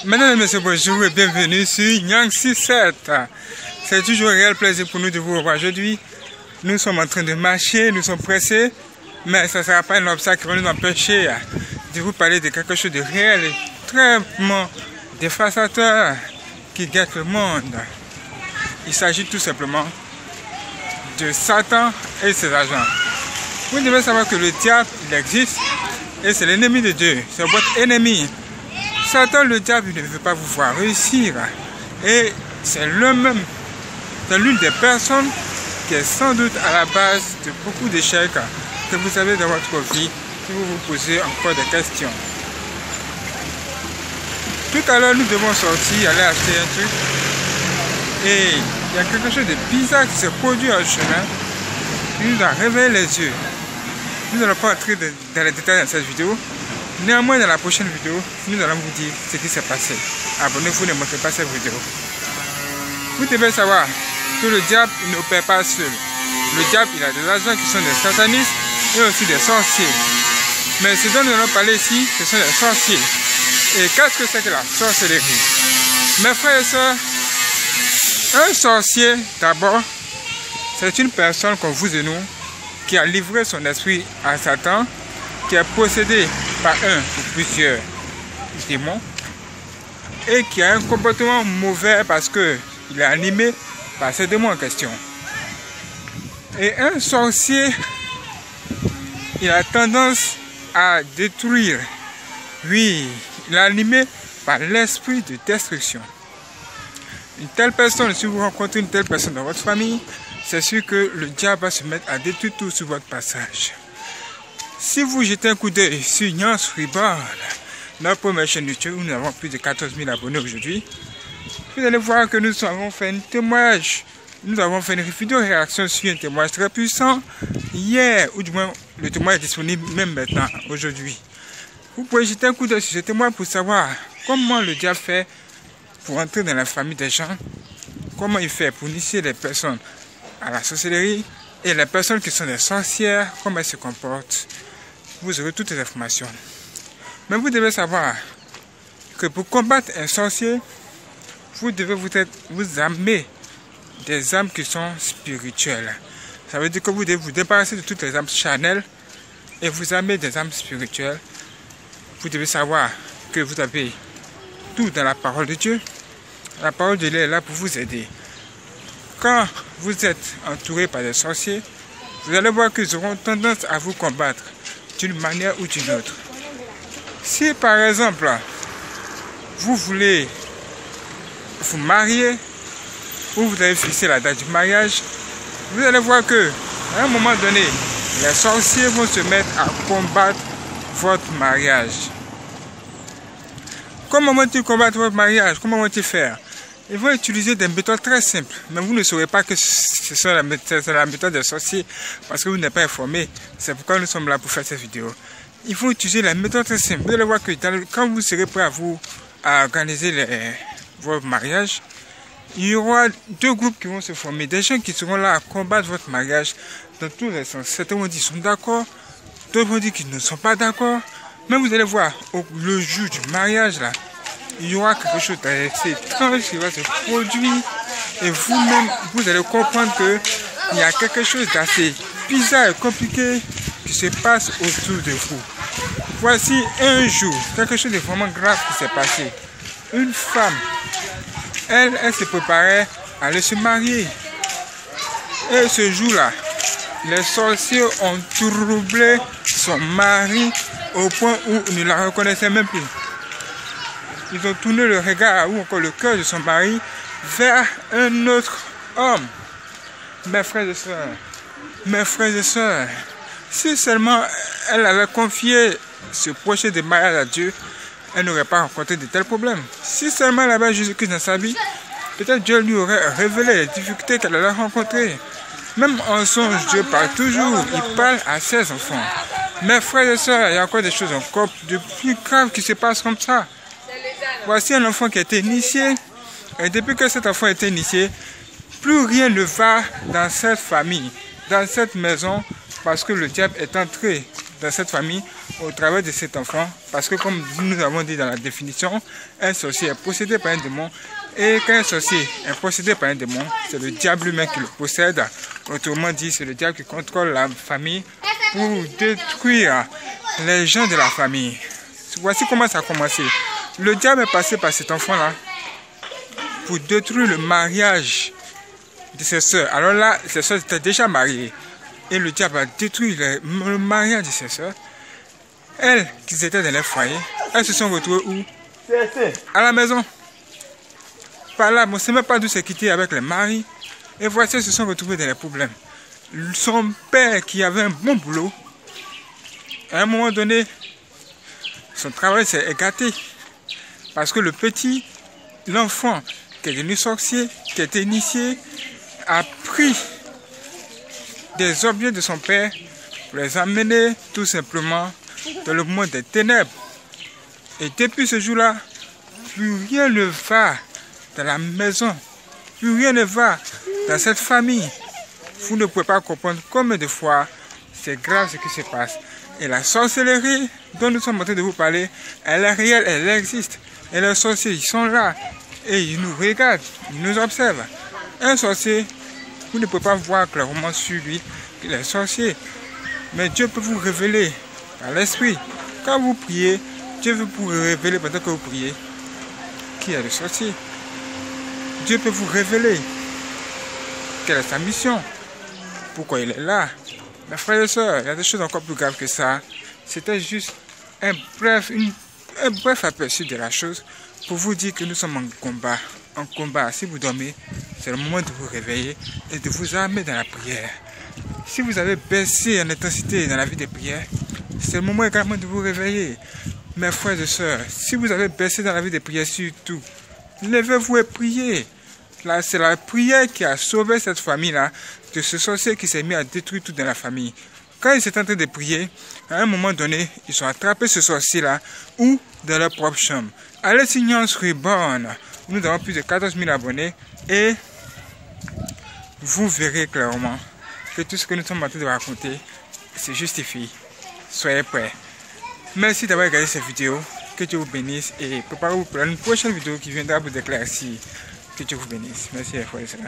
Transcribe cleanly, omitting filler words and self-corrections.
Mesdames et messieurs, bonjour et bienvenue sur Nyang67. C'est toujours un réel plaisir pour nous de vous revoir aujourd'hui. Nous sommes en train de marcher, nous sommes pressés, mais ça ne sera pas un obstacle qui va nous empêcher de vous parler de quelque chose de réel et très dévastateur qui guette le monde. Il s'agit tout simplement de Satan et ses agents. Vous devez savoir que le diable, il existe et c'est l'ennemi de Dieu, c'est votre ennemi. Satan, le diable, il ne veut pas vous voir réussir. Et c'est l'une des personnes qui est sans doute à la base de beaucoup d'échecs que vous avez dans votre vie si vous vous posez encore des questions. Tout à l'heure, nous devons sortir, aller acheter un truc. Et il y a quelque chose de bizarre qui s'est produit en chemin qui nous a réveillé les yeux. Nous n'allons pas entrer dans les détails dans cette vidéo. Néanmoins, dans la prochaine vidéo, nous allons vous dire ce qui s'est passé. Abonnez-vous, ne manquez pas cette vidéo. Vous devez savoir que le diable n'opère pas seul. Le diable, il a des agents qui sont des satanistes et aussi des sorciers. Mais ce dont nous allons parler ici, ce sont les sorciers. Et qu'est-ce que c'est que la sorcellerie? Mes frères et sœurs, un sorcier, d'abord, c'est une personne comme vous et nous qui a livré son esprit à Satan, qui est possédé par un ou plusieurs démons et qui a un comportement mauvais parce qu'il est animé par ces démons en question. Et un sorcier, il a tendance à détruire. Oui, il est animé par l'esprit de destruction. Une telle personne, si vous rencontrez une telle personne dans votre famille, c'est sûr que le diable va se mettre à détruire tout sur votre passage. Si vous jetez un coup d'œil sur Nyang Freeboard, notre première chaîne YouTube, où nous avons plus de 14 000 abonnés aujourd'hui, vous allez voir que nous avons fait un témoignage. Nous avons fait une vidéo réaction sur un témoignage très puissant hier, ou du moins le témoignage est disponible même maintenant, aujourd'hui. Vous pouvez jeter un coup d'œil sur ce témoignage pour savoir comment le diable fait pour entrer dans la famille des gens, comment il fait pour initier les personnes à la sorcellerie et les personnes qui sont des sorcières, comment elles se comportent. Vous aurez toutes les informations. Mais vous devez savoir que pour combattre un sorcier, vous devez vous armer des âmes qui sont spirituelles. Ça veut dire que vous devez vous débarrasser de toutes les âmes charnelles et vous armer des âmes spirituelles. Vous devez savoir que vous avez tout dans la parole de Dieu. La parole de Dieu est là pour vous aider. Quand vous êtes entouré par des sorciers, vous allez voir qu'ils auront tendance à vous combattre d'une manière ou d'une autre. Si par exemple, vous voulez vous marier ou vous avez fixé la date du mariage, vous allez voir que à un moment donné, les sorciers vont se mettre à combattre votre mariage. Comment vont-ils combattre votre mariage? Comment vont-ils faire? Ils vont utiliser des méthodes très simples, mais vous ne saurez pas que c'est la méthode des sorciers parce que vous n'êtes pas informé. C'est pourquoi nous sommes là pour faire cette vidéo. Il faut utiliser la méthode très simple. Vous allez voir que quand vous serez prêt à organiser votre mariage, il y aura deux groupes qui vont se former. Des gens qui seront là à combattre votre mariage dans tous les sens. Certains vont dire qu'ils sont d'accord, d'autres vont dire qu'ils ne sont pas d'accord. Mais vous allez voir, le jour du mariage là, il y aura quelque chose d'assez étrange qui va se produire et vous-même, vous allez comprendre qu'il y a quelque chose d'assez bizarre et compliqué qui se passe autour de vous. Voici un jour, quelque chose de vraiment grave qui s'est passé. Une femme, elle se préparait à aller se marier. Et ce jour-là, les sorciers ont troublé son mari au point où il ne la reconnaissait même plus. Ils ont tourné le regard ou encore le cœur de son mari vers un autre homme. Mes frères et sœurs, si seulement elle avait confié ce projet de mariage à Dieu, elle n'aurait pas rencontré de tels problèmes. Si seulement elle avait Jésus-Christ dans sa vie, peut-être Dieu lui aurait révélé les difficultés qu'elle allait rencontrer. Même en songe, Dieu parle toujours, il parle à ses enfants. Mes frères et sœurs, il y a encore des choses encore de plus graves qui se passent comme ça. Voici un enfant qui a été initié, et depuis que cet enfant a été initié, plus rien ne va dans cette famille, dans cette maison, parce que le diable est entré dans cette famille au travers de cet enfant, parce que comme nous avons dit dans la définition, un sorcier est possédé par un démon, et quand un sorcier est possédé par un démon, c'est le diable lui-même qui le possède. Autrement dit, c'est le diable qui contrôle la famille pour détruire les gens de la famille. Voici comment ça a commencé. Le diable est passé par cet enfant-là pour détruire le mariage de ses soeurs. Alors là, ses soeurs étaient déjà mariées. Et le diable a détruit le mariage de ses soeurs. Elles, qui étaient dans leur foyer, elles se sont retrouvées où? À la maison. Par là, on ne sait même pas d'où c'est quitté avec les maris. Et voici, elles se sont retrouvées dans les problèmes. Son père, qui avait un bon boulot, à un moment donné, son travail s'est écarté. Parce que le petit, l'enfant qui est devenu sorcier, qui a été initié, a pris des objets de son père pour les amener tout simplement dans le monde des ténèbres. Et depuis ce jour-là, plus rien ne va dans la maison, plus rien ne va dans cette famille. Vous ne pouvez pas comprendre combien de fois c'est grave ce qui se passe. Et la sorcellerie dont nous sommes en train de vous parler, elle est réelle, elle existe. Et les sorciers, ils sont là et ils nous regardent, ils nous observent. Un sorcier, vous ne pouvez pas voir clairement sur lui qu'il est sorcier. Mais Dieu peut vous révéler par l'esprit. Quand vous priez, Dieu veut vous révéler pendant que vous priez qui est le sorcier. Dieu peut vous révéler quelle est sa mission, pourquoi il est là. Mes frères et sœurs, il y a des choses encore plus graves que ça. C'était juste un bref aperçu de la chose pour vous dire que nous sommes en combat. En combat, si vous dormez, c'est le moment de vous réveiller et de vous armer dans la prière. Si vous avez baissé en intensité dans la vie de prière, c'est le moment également de vous réveiller. Mes frères et sœurs, si vous avez baissé dans la vie de prière surtout, levez-vous et priez. Là, c'est la prière qui a sauvé cette famille-là de ce sorcier qui s'est mis à détruire tout dans la famille. Quand ils étaient en train de prier, à un moment donné, ils ont attrapé ce sorcier-là ou dans leur propre chambre. Allez sur Nyans Reborn, nous avons plus de 14 000 abonnés et vous verrez clairement que tout ce que nous sommes en train de raconter se justifie. Soyez prêts. Merci d'avoir regardé cette vidéo. Que Dieu vous bénisse et préparez-vous pour une prochaine vidéo qui viendra vous éclaircir. Que Dieu vous bénisse. Merci, frères et sœurs.